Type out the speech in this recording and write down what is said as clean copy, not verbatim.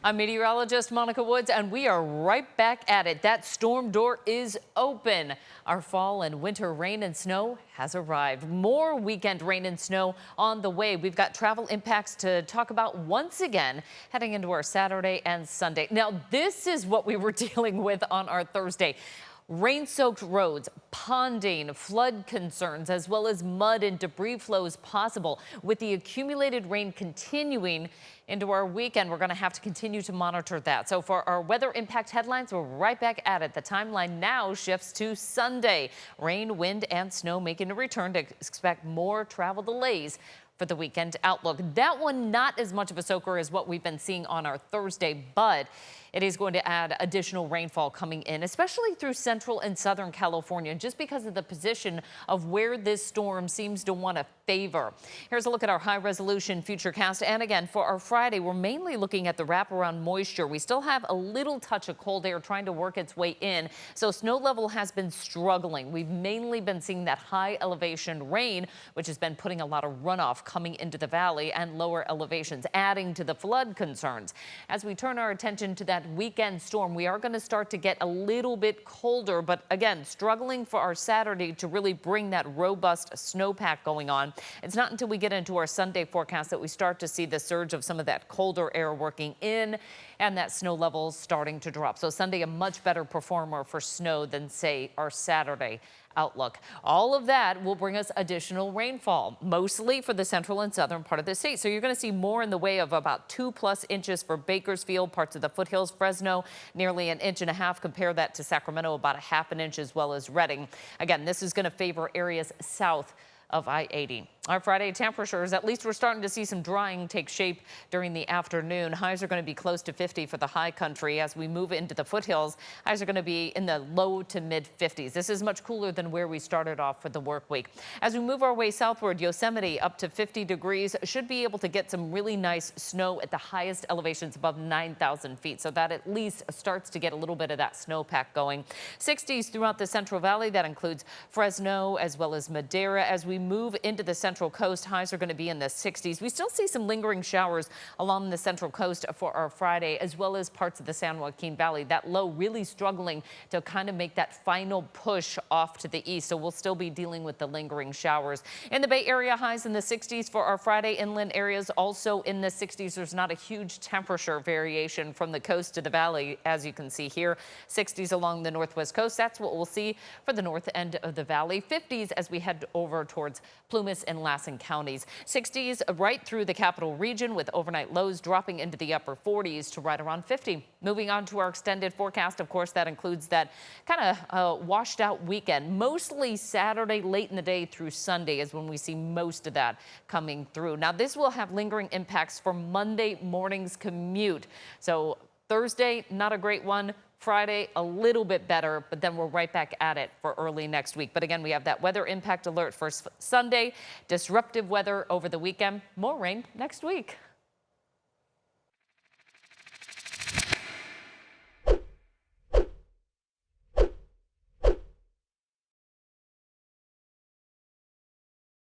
I'm meteorologist Monica Woods, and we are right back at it. That storm door is open. Our fall and winter rain and snow has arrived. More weekend rain and snow on the way. We've got travel impacts to talk about once again heading into our Saturday and Sunday. Now, this is what we were dealing with on our Thursday. Rain-soaked roads, ponding, flood concerns, as well as mud and debris flows possible. With the accumulated rain continuing into our weekend, we're going to have to continue to monitor that. So for our weather impact headlines, we're right back at it. The timeline now shifts to Sunday. Rain, wind, and snow making a return to expect more travel delays for the weekend outlook. That one not as much of a soaker as what we've been seeing on our Thursday, but it is going to add additional rainfall coming in, especially through central and southern California, just because of the position of where this storm seems to want to favor. Here's a look at our high resolution futurecast. And again, for our Friday, we're mainly looking at the wraparound moisture. We still have a little touch of cold air trying to work its way in. So snow level has been struggling. We've mainly been seeing that high elevation rain, which has been putting a lot of runoff coming into the valley and lower elevations, adding to the flood concerns. As we turn our attention to that weekend storm, we are going to start to get a little bit colder, but again, struggling for our Saturday to really bring that robust snowpack going on. It's not until we get into our Sunday forecast that we start to see the surge of some of that colder air working in and that snow levels starting to drop. So Sunday, a much better performer for snow than, say, our Saturday outlook. All of that will bring us additional rainfall, mostly for the central and southern part of the state. So you're going to see more in the way of about 2+ inches for Bakersfield, parts of the foothills, Fresno, nearly 1.5 inches. Compare that to Sacramento, about 1/2 inch, as well as Redding. Again, this is going to favor areas south of I-80. Our Friday temperatures, at least we're starting to see some drying take shape during the afternoon. Highs are going to be close to 50 for the high country. As we move into the foothills, highs are going to be in the low to mid 50s. This is much cooler than where we started off for the work week. As we move our way southward, Yosemite up to 50 degrees should be able to get some really nice snow at the highest elevations above 9,000 feet. So that at least starts to get a little bit of that snowpack going. 60s throughout the Central Valley. That includes Fresno as well as Madera. As we move into the Central Coast, highs are going to be in the 60s. We still see some lingering showers along the Central Coast for our Friday, as well as parts of the San Joaquin Valley. That low really struggling to kind of make that final push off to the east. So we'll still be dealing with the lingering showers. In the Bay Area, highs in the 60s for our Friday. Inland areas also in the 60s. There's not a huge temperature variation from the coast to the valley, as you can see here. 60s along the northwest coast. That's what we'll see for the north end of the valley. 50s as we head over towards Plumas and Lassen counties. 60s right through the capital region, with overnight lows dropping into the upper 40s to right around 50. Moving on to our extended forecast, of course, that includes that kind of washed out weekend. Mostly Saturday late in the day through Sunday is when we see most of that coming through. Now, this will have lingering impacts for Monday morning's commute. So Thursday, not a great one. Friday, a little bit better, but then we're right back at it for early next week. But again, we have that weather impact alert for Sunday, disruptive weather over the weekend, more rain next week.